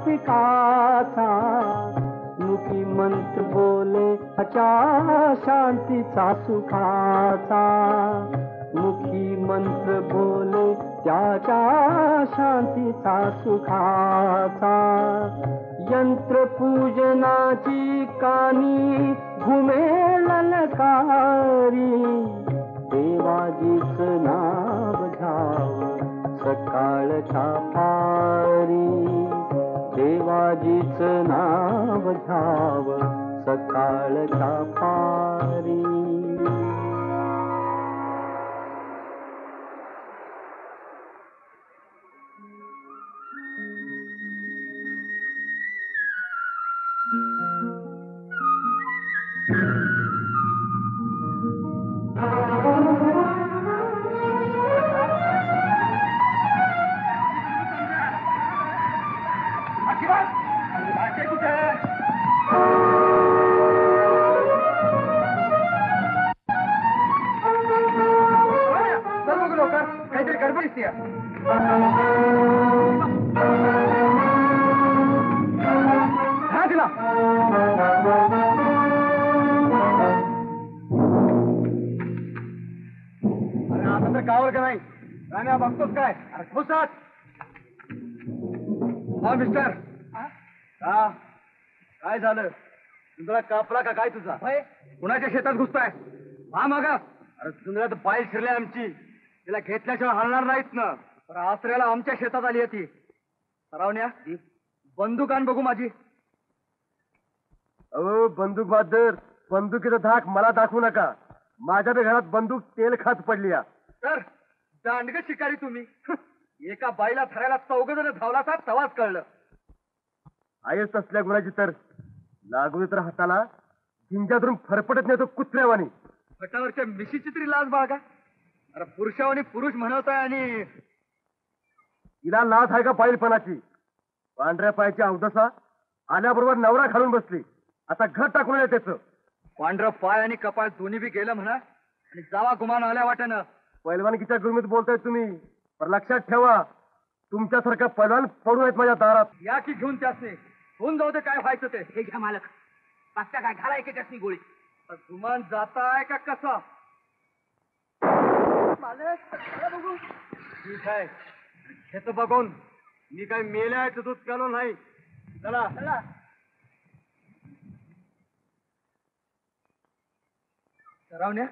पिकाचा, मुखी मंत्र बोले त्याच्या शांतीचा सुखाचा, मुखी मंत्र बोले त्याच्या शांतीचा सुखाचा. यंत्र पूजनाची कानी घुमे ललकारी, देवाजीच नाव घ्याव सकाळच्या पारी, देवाजीच नाव घ्याव सकाळच्या पारी. काहीतरी गडबड दिसते. हा तिला आता तर गावावर का नाही राण्या बघतोस काय? अरे खुसात हा मिस्टर. हा काय झालं? तुला कापला का काय तुझा? कुणाच्या शेतात घुसताय? हा मागा. अरे तुला तर पाय शिरले आमची, तिला घेतल्याशिवाय हलणार नाहीत ना. तर आसऱ्याला आमच्या शेतात आली होती. सरावण्या बंदूक आण बघू माझी. अहो बंदूक बहादर, बंदुकीचा धाक मला दाखवू नका. माझ्या घरात बंदूक तेल खात पडली. तर दांडग शिकारी तुम्ही. एका बाईला धरायला 4 जण धावला तवाच कळलं. आहेच तसल्या गुणाची तर लागू तर हाताला जिंजा धरून फरफटत नाही तो कुत्र्यावानी. फटावरच्या मिशीची तरी लाज बाळगा. अरे पुरुषावानी पुरुष म्हणवताय आणि तिला लाज आहे का बाईलपणाची? पांढऱ्या पायाची अवदसा आल्याबरोबर नवरा घालून बसली. आता घर टाकून आहे त्याचं. पांढरं पाय आणि कपाळ दोन्ही बी गेलं म्हणा आणि जावा गुमान आल्या वाटेनं. पैलवानकीच्या गुरमीत बोलताय तुम्ही, पण लक्षात ठेवा तुमच्यासारखा पैलवान पडून आहेत माझ्या दारात. या की घेऊन त्यासने होऊन जाऊ दे काय व्हायचं ते. हे घ्या मालक. पाचत्या काय घाला एक कसली गोळी. गुमान जाताय का कसं? बघू. ठीक आहे, हेच बघून मी काय मेल्याचं दूध केलो नाही. चला चला. सरावण्या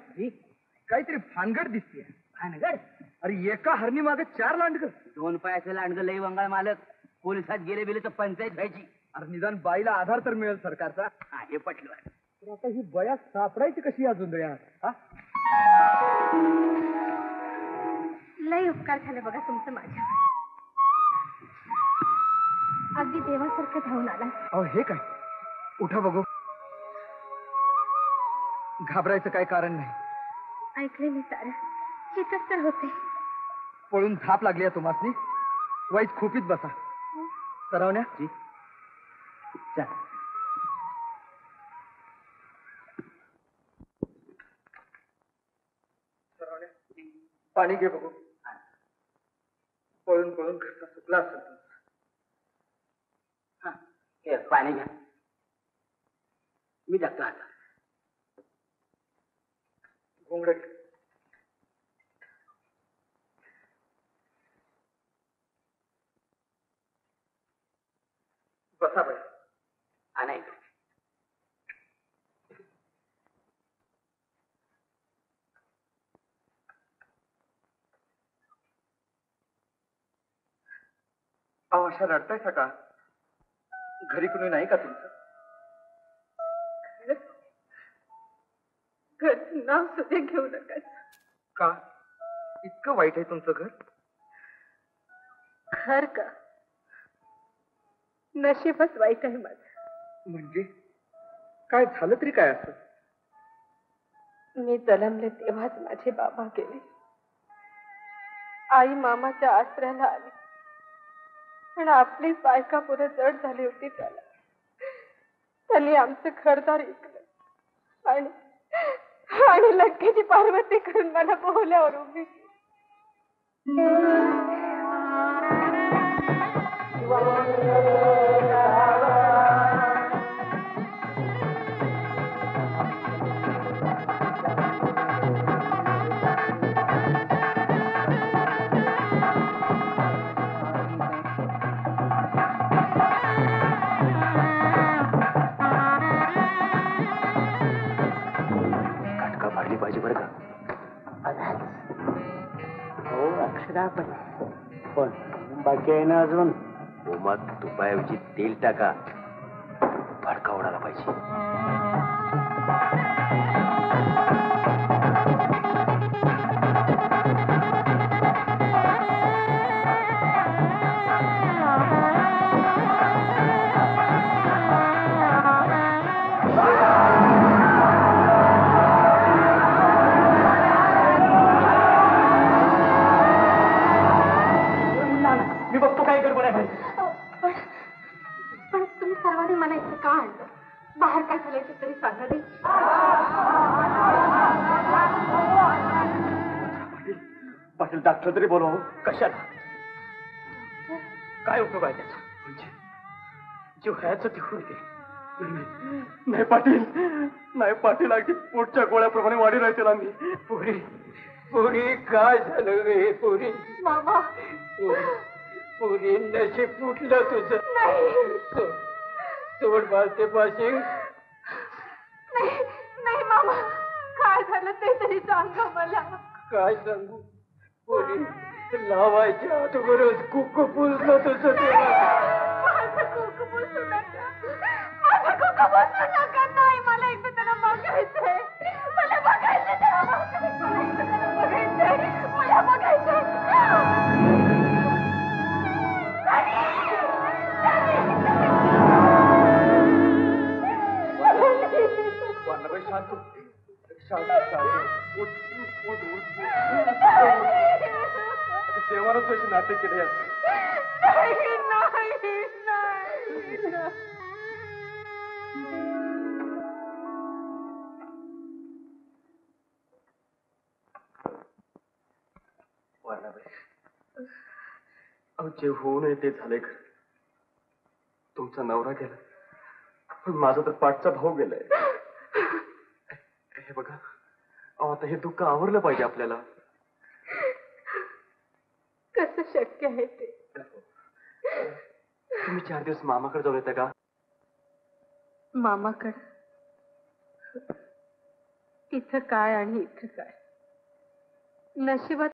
काहीतरी भानगड दिसते. भानगड? अरे एका हरणी मागे 4 लांडग. 2 पायाचं लांडगं लई वंगाळ मालक. पोलिसात गेले बिले तर पंचायत व्हायची. अरे निदान बाईला आधार तर मिळेल सरकारचा. हा हे पटलं. तर आता ही बया सापडायची कशी अजून दया? लय उपकार झाले बघा तुमचं माझ्या. अगदी देवासारखं धावून आला. अहो हे काय? उठा बघू. घाबरायचं काय कारण नाही. ऐकले मी सारं. हितच तर होते. पळून धाप लागली आहे तुम्हासनी. वाईट खोपीत बसा. सरावण्या चल. सरावण्या पाणी घे बघू. पळून पळून घरचा सुकला असेल तुमचा. हा हे पाणी घ्या. मी जगतो आता. घोंगड घे. बसा बाई. नाही अहो अशा रडताय का? घरी कुणी नाही का तुमचं? घरचं नाव सुद्धा घेऊ नका. का इतकं वाईट आहे तुमचं घर? घर का? नशीबच वाईट आहे माझं. म्हणजे काय झालं तरी काय असं? मी जन्मले तेव्हाच माझे बाबा गेले. आई मामाच्या आश्रयाला आली, पण आपली बायका पुढे जड झाली होती त्याला. त्यांनी आमचं घरदार ऐकलं आणि लंकेची पार्वती करून मला बोहल्यावर उभी केली. पण बाकी आहे ना अजून. ओमात तुपाऐवजी तेल टाका, भडका उडाला पाहिजे. मी बघतो काय गडबड आहे. पण तुम्ही सर्वांनी मला इथे का आणलं? बाहेर काय झालंय ते तरी सांगा दे. पाटील डॉक्टर तरी बोलवा. कशाला? काय उपयोग आहे त्याचा? म्हणजे जीव ह्याच ते होते. नाही पाटील, नाही पाटील, अगदी पोटच्या गोळ्याप्रमाणे वाढी राहतील आम्ही. पुरी पुरी काय झालं रे पुरी? मामा पुरी नशीब फुटलं तुझं. नाही सोड बालते पाशी. नाही नाही मामा, काय झालं ते तरी सांगा मला. काय सांगू पुरी, लावायच्या अगोदरच कुकू पुजलं तुझं तेव्हा. माझं कुकू बसू नका, माझं कुकू बसू नका. नाही, मला एकदा त्याला बघायचंय. मला बघायचंय त्याला, मला एकदा त्याला बघायचंय. मला बघायचंय. वाणाबाई शांत, शांत, शांत. उठ, उठ, उठ, उठ. देवानं तशी नाते केले. नाही नाही नाही. वाणाबाई, अहो जे होऊ नये ते झाले खरं. तुमचा नवरा गेला, पण माझा तर पाठचा भाऊ गेलाय. हे बघा, अहो आता हे दुःख आवरलं पाहिजे आपल्याला. कसं शक्य आहे ते? तुम्ही 4 दिवस मामाकडे जाऊन येता का? मामाकडं? तिथं काय आणि इथं काय? नशिबात